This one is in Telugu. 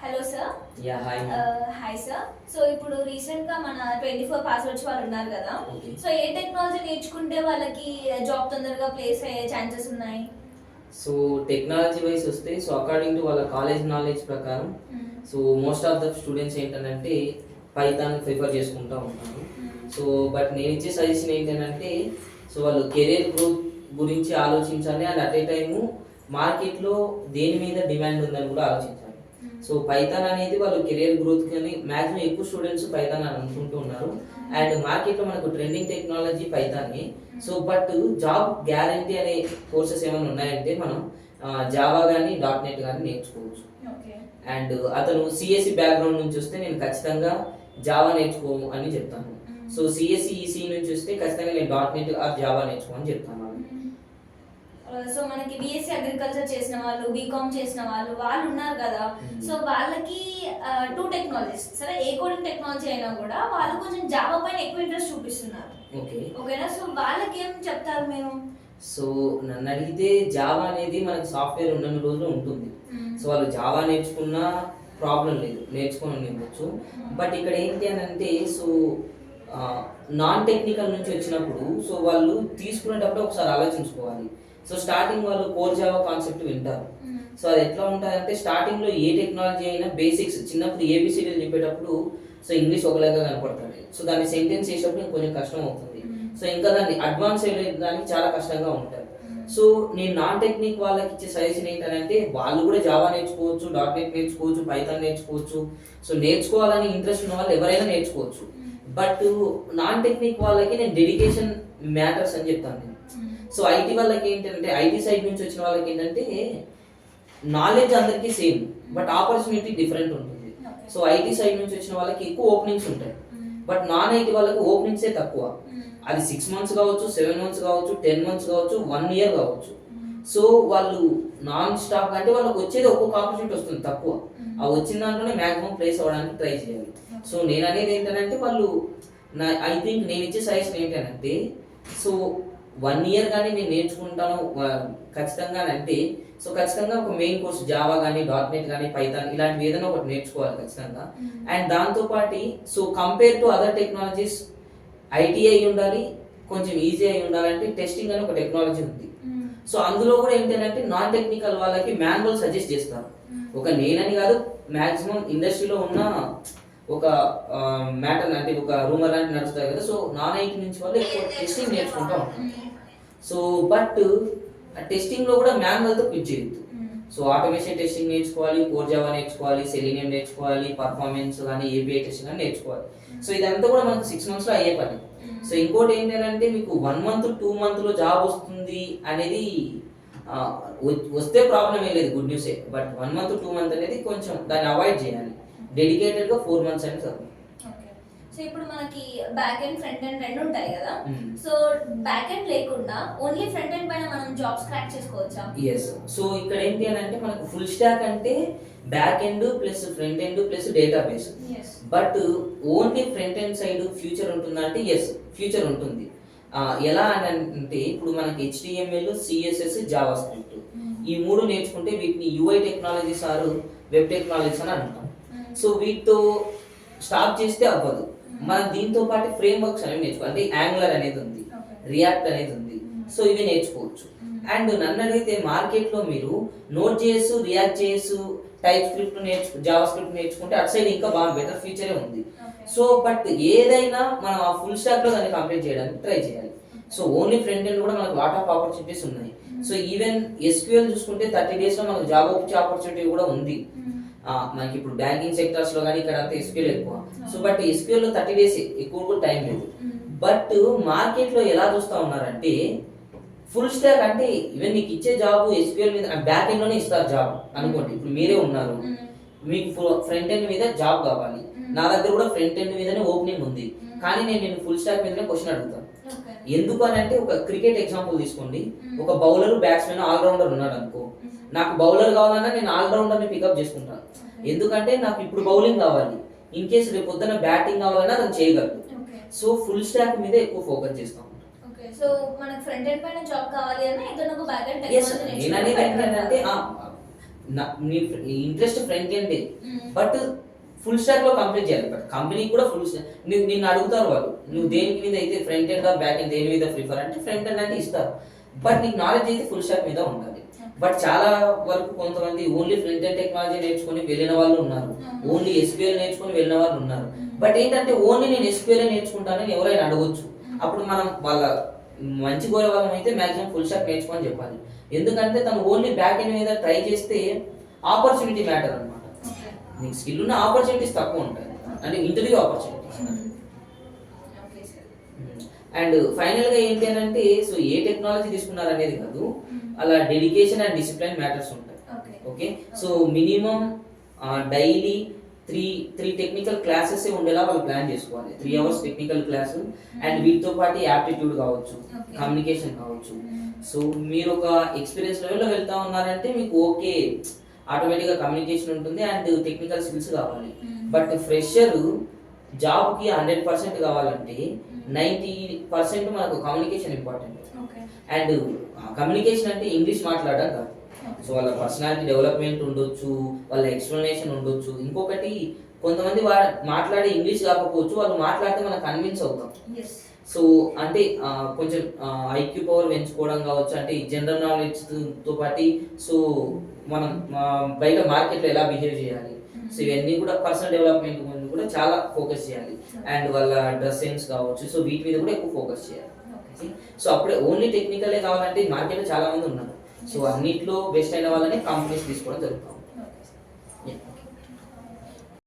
Hello sir. Yeah hi. Hi sir. So ఇప్పుడు రీసెంట్ గా మన 24 పాస్ వచ్చి వాళ్ళు ఉన్నారు కదా. ఓకే. సో ఏ టెక్నాలజీ నేర్చుకుంటే వాళ్ళకి జాబ్ తొందరగా ప్లేస్ అయ్యే ఛాన్సెస్ ఉన్నాయి? సో టెక్నాలజీ వైస్ వస్తే అకార్డింగ్ టు వాళ్ళ కాలేజ్ నాలెడ్జ్ ప్రకారం మోస్ట్ ఆఫ్ ద స్టూడెంట్స్ ఏంటంటే పైథాన్ ప్రిఫర్ చేసుకుంటూ ఉంటారు. బట్ నేను ఇచ్చే సజెషన్ ఏంటంటే వాళ్ళు కెరీర్ గ్రోత్ గురించి ఆలోచించాలి అండ్ అట్ ఏ టైము మార్కెట్లో దేని మీద డిమాండ్ ఉందని కూడా ఆలోచించాలి. పైథాన్ అనేది వాళ్ళు కెరీర్ గ్రోత్ కానీ మ్యాక్సిమం ఎక్కువ స్టూడెంట్స్ పైథాన్ అని అనుకుంటూ ఉన్నారు. అండ్ మార్కెట్లో మనకు trending technology Python. But job guarantee అనే కోర్సెస్ ఏమైనా ఉన్నాయంటే మనం జావా కానీ .NET కానీ నేర్చుకోవచ్చు. అండ్ అతను సిఎస్సి బ్యాక్గ్రౌండ్ నుంచి వస్తే నేను ఖచ్చితంగా జావా నేర్చుకో అని చెప్తాను. సిఎస్సి ఈసీ నుంచి వస్తే ఖచ్చితంగా నేను .NET ఆర్ జావా నేర్చుకో అని చెప్తాను. సో మనకి బిఎస్సి అగ్రికల్చర్ చేసిన వాళ్ళు, బీకామ్ చేసిన వాళ్ళు ఉన్నారు కదా. సో వాళ్ళకి టూ టెక్నాలజీస్ సరే, ఏ కోడింగ్ టెక్నాలజీ అయినా కూడా వాళ్ళు కొంచెం జావా పైన ఎక్కువ ఇంట్రెస్ట్ చూపిస్తున్నారు. ఓకేనా? సో వాళ్ళకి ఏం చెప్తారు మీరు? నన్ను అడిగితే జావా అనేది మనకి సాఫ్ట్వేర్ ఉన్న రోజులు ఉంటుంది. వాళ్ళు జావా నేర్చుకున్నా ప్రాబ్లం లేదు, నేర్చుకొని ఇవ్వచ్చు. బట్ ఇక్కడ ఏంటి అని అంటే నాన్ టెక్నికల్ నుంచి వచ్చినప్పుడు వాళ్ళు తీసుకునేటప్పుడు ఒకసారి ఆలోచించుకోవాలి. స్టార్టింగ్ వాళ్ళు కోర్ జావా కాన్సెప్ట్ వింటారు. అది ఎట్లా ఉంటుందంటే స్టార్టింగ్ లో ఏ టెక్నాలజీ అయినా బేసిక్స్ చిన్నప్పుడు ఏబిసిడీలు చెప్పేటప్పుడు ఇంగ్లీష్ ఒకలాగా కనపడుతుంది. దాన్ని సెంటెన్స్ చేసేటప్పుడు కొంచెం కష్టం అవుతుంది. ఇంకా దాన్ని అడ్వాన్స్ అయ్యేదానికి చాలా కష్టంగా ఉంటుంది. నేను నాన్ టెక్నిక్ వాళ్ళకి ఇచ్చే సజెషన్ ఏంటంటే వాళ్ళు కూడా జావా నేర్చుకోవచ్చు, .NET నేర్చుకోవచ్చు, పైథాన్ నేర్చుకోవచ్చు. నేర్చుకోవాలని ఇంట్రెస్ట్ ఉన్న వాళ్ళు ఎవరైనా నేర్చుకోవచ్చు. బట్ నాన్ టెక్నిక్ వాళ్ళకి నేను డెడికేషన్ మ్యాటర్స్ అని చెప్తాను నేను. ఐటీ వాళ్ళకి ఏంటంటే ఐటీ సైడ్ నుంచి వచ్చిన వాళ్ళకి ఏంటంటే నాలెడ్జ్ అందరికీ సేమ్, బట్ ఆపర్చునిటీ డిఫరెంట్ ఉంటుంది. ఐటీ సైడ్ నుంచి వచ్చిన వాళ్ళకి ఎక్కువ ఓపెనింగ్స్ ఉంటాయి. బట్ నాన్ ఐటీ వాళ్ళకి ఓపెనింగ్సే తక్కువ. అది 6 months కావచ్చు, 7 months కావచ్చు, 10 months కావచ్చు, 1 year కావచ్చు. వాళ్ళు నాన్ స్టాప్ అంటే వాళ్ళకి వచ్చేది ఒక్కొక్క ఆపర్చునిటీ వస్తుంది తక్కువ. ఆ వచ్చిన దాంట్లోనే మ్యాక్సిమం ప్లేస్ అవ్వడానికి ట్రై చేయాలి. నేను అనేది ఏంటంటే వాళ్ళు ఐ థింక్ నేను ఇచ్చే సజెషన్ ఏంటంటే 1 year కానీ నేను నేర్చుకుంటాను ఖచ్చితంగా అంటే ఖచ్చితంగా ఒక మెయిన్ కోర్స్ జావా కానీ .NET కానీ పైథాన్ ఇలాంటివి ఏదైనా ఒకటి నేర్చుకోవాలి ఖచ్చితంగా. అండ్ దాంతోపాటు compare to other technologies IT అయి ఉండాలి, కొంచెం ఈజీ అయి ఉండాలంటే టెస్టింగ్ అని ఒక టెక్నాలజీ ఉంది. అందులో కూడా ఏంటంటే నాన్ టెక్నికల్ వాళ్ళకి మాన్యువల్ సజెస్ట్ చేస్తారు. ఒక నేనని కాదు, మాక్సిమం ఇండస్ట్రీలో ఉన్న ఒక మ్యాటర్ అంటే ఒక రూమర్ లాంటి నడుస్తాయి కదా. నాన్ ఐటీ నుంచి వాళ్ళు ఎక్కువ టెస్టింగ్ నేర్చుకుంటూ ఉంటారు. బట్ టెస్టింగ్ లో కూడా మాన్యువల్ తో క్విట్ చేయొద్దు. ఆటోమేషన్ టెస్టింగ్ నేర్చుకోవాలి, కోర్ జావా నేర్చుకోవాలి, సెలీనియం నేర్చుకోవాలి, పర్ఫార్మెన్స్ కానీ ఏబిఐ టెస్టింగ్ కానీ నేర్చుకోవాలి. ఇదంతా కూడా మనకు 6 months లో అయ్యే పని. ఇంకోటి ఏంటంటే మీకు 1 month 2 month లో జాబ్ వస్తుంది అనేది వస్తే ప్రాబ్లం ఏం లేదు, గుడ్ న్యూసే. బట్ 1 month 2 month అనేది కొంచెం దాన్ని అవాయిడ్ చేయాలి. డెడికేటెడ్ గా 4 months అని చదువు. సో ఇప్పుడు మనకి బ్యాక్ ఎండ్ ఫ్రంట్ ఎండ్ రెండు ఉంటాయి కదా. బ్యాక్ ఎండ్ లేకుండా ఓన్లీ ఫ్రంట్ ఎండ్ పైన మనం జాబ్స్ క్రాక్ చేసుకోవచ్చా? yes. ఇక్కడ ఏంటి అని అంటే మనకు ఫుల్ స్టాక్ అంటే back end plus front end plus database. But only front end side future ఉంటుందంటే ఎస్, ఫ్యూచర్ ఉంటుంది. ఎలా అని అంటే ఇప్పుడు మనకి HTML, CSS, జావా స్క్రిప్ట్ ఈ 3 నేర్చుకుంటే వీటిని UI technologies are web technologies అని అంటాం. వీటితో స్టాప్ చేస్తే అవ్వదు. మనం దీంతో పాటు ఫ్రేమ్ వర్క్స్ అనేవి నేర్చుకోవాలి. అంటే యాంగులర్ అనేది ఉంది, రియాక్ట్ అనేది ఉంది. ఇవి నేర్చుకోవచ్చు. అండ్ నన్ను అడిగితే మార్కెట్ లో మీరు note JS, react JS, type script Java script నేర్చుకుంటే అటు సైడ్ ఇంకా బాగా బెటర్ ఫీచరే ఉంది. బట్ ఏదైనా మనం ఆ ఫుల్ స్టాక్ లో దాన్ని కంప్లీట్ చేయడానికి ట్రై చేయాలి. ఓన్లీ ఫ్రంట్ ఎండ్ కూడా మనకు లాట్ ఆఫ్ ఆపర్చునిటీస్ ఉన్నాయి. ఈవెన్ SQL చూసుకుంటే 30 days లో మనకు జాబ్ వచ్చే ఆపర్చునిటీ కూడా ఉంది. మనకి ఇప్పుడు బ్యాంకింగ్ సెక్టర్స్ లో కానీ ఇక్కడ అంతా SQL ఎక్కువ. బట్ SQL లో 30 days ఎక్కువ కూడా టైం లేదు. బట్ మార్కెట్ లో ఎలా చూస్తా ఉన్నారంటే ఫుల్ స్టాక్ అంటే ఈవెన్ నీకు ఇచ్చే జాబ్ SQL మీద బ్యాక్ ఎండ్ లోనే ఇస్తారు జాబ్ అనుకోండి. ఇప్పుడు మీరే ఉన్నారు, మీకు ఫ్రంట్ ఎండ్ మీద జాబ్ కావాలి, నా దగ్గర కూడా ఫ్రంట్ ఎండ్ మీదనే ఓపెనింగ్ ఉంది, కానీ నేను ఫుల్ స్టాక్ మీదనే క్వశ్చన్ అడుగుతాను. ఎందుకు అని అంటే ఒక క్రికెట్ ఎగ్జాంపుల్ తీసుకోండి. ఒక బౌలర్, బ్యాట్స్మెన్, ఆల్రౌండర్ ఉన్నాడు అనుకో. నాకు బౌలర్ కావాలన్నా నేను ఆల్రౌండర్ ని పికప్ చేసుకుంటాను. ఎందుకంటే నాకు ఇప్పుడు బౌలింగ్ కావాలి, ఇన్ కేసు రేపు పొద్దున బ్యాటింగ్ కావాలన్నా అతను చేయగలరు. ఫుల్ స్టాక్ మీద ఎక్కువ ఫోకస్ చేస్తాం. సో మనకి ఫ్రంట్ ఎండ్ పైన జాబ్ కావాలి అన్న ఏదైనా ఒక బ్యాక్ ఎండ్ టెక్నాలజీ నేనేది ఏంటంటే నీ interest front end, but full stock లో కంప్లీట్ చేయాలి. బట్ కంపెనీకి కూడా ఫుల్ స్టాక్ నిన్ను అడుగుతారు వాళ్ళు, నువ్వు దేని మీద అయితే front end or back end దేని మీద ప్రిఫర్ అంటే ఫ్రంట్ ఎండ్ అంటే ఇస్తారు. బట్ నీకు నాలెడ్జ్ అయితే ఫుల్ స్టాక్ మీద ఉండాలి. బట్ చాలా వరకు కొంతమంది ఓన్లీ ఫ్రంట్ ఎండ్ టెక్నాలజీ నేర్చుకుని వెళ్ళిన వాళ్ళు ఉన్నారు, ఓన్లీ SQL నేర్చుకుని వెళ్ళిన వాళ్ళు ఉన్నారు. బట్ ఏంటంటే ఓన్లీ నేను SQL నేర్చుకుంటానని ఎవరైనా అడగొచ్చు. అప్పుడు మనం వాళ్ళ మంచి కోరే వాళ్ళం అయితే మాక్సిమం ఫుల్ స్టాక్ నేర్చుకోని చెప్పాలి. ఎందుకంటే తను ఓన్లీ బ్యాక్ ఎండ్ మీద ట్రై చేస్తే ఆపర్చునిటీ మ్యాటర్ అనమాట. నీకు స్కిల్ ఉన్న ఆపర్చునిటీస్ తక్కువ ఉంటాయి, అంటే ఇంటర్వ్యూ ఆపర్చునిటీస్. అండ్ ఫైనల్ గా ఏంటి అని అంటే సో ఏ టెక్నాలజీ తీసుకున్నారు అనేది కాదు, అలా డెడికేషన్ అండ్ డిసిప్లిన్ మ్యాటర్స్ ఉంటాయి. Okay, so minimum daily three technical classes ఉండేలా వాళ్ళు ప్లాన్ చేసుకోవాలి. 3 hours టెక్నికల్ క్లాస్ అండ్ వీటితో పాటు యాప్టిట్యూడ్ కావచ్చు, కమ్యూనికేషన్ కావచ్చు. సో మీరు ఒక ఎక్స్పీరియన్స్ లెవెల్లో వెళ్తా ఉన్నారంటే మీకు ఓకే ఆటోమేటిక్ గా కమ్యూనికేషన్ ఉంటుంది అండ్ టెక్నికల్ స్కిల్స్ కావాలి. బట్ ఫ్రెషర్ జాబ్ కి 100% కావాలంటే 90% మనకు కమ్యూనికేషన్ ఇంపార్టెంట్. అండ్ కమ్యూనికేషన్ అంటే ఇంగ్లీష్ మాట్లాడడం కాదు. సో వాళ్ళ పర్సనాలిటీ డెవలప్మెంట్ ఉండొచ్చు, వాళ్ళ ఎక్స్ప్లెనేషన్ ఉండొచ్చు. ఇంకొకటి కొంతమంది మాట్లాడే ఇంగ్లీష్ కాకపోవచ్చు, వాళ్ళు మాట్లాడితే మనం కన్విన్స్ అవుతాం. సో అంటే కొంచెం IQ పవర్ పెంచుకోవడం కావచ్చు, అంటే జనరల్ నాలెడ్జ్ తో పాటు సో మనం బయట మార్కెట్లో ఎలా బిహేవ్ చేయాలి, సో ఇవన్నీ కూడా పర్సనల్ డెవలప్మెంట్ మీద కూడా చాలా ఫోకస్ చేయాలి. అండ్ వాళ్ళ డ్రెస్ సెన్స్ కావచ్చు, సో వీటి మీద కూడా ఎక్కువ ఫోకస్ చేయాలి. సో అప్పుడే ఓన్లీ టెక్నికలే కావాలంటే మార్కెట్లో చాలా మంది ఉన్నారు. సో అన్నిట్లో బెస్ట్ అయిన వాళ్ళని కంపెనీస్ తీసుకోవడం జరుగుతుంది.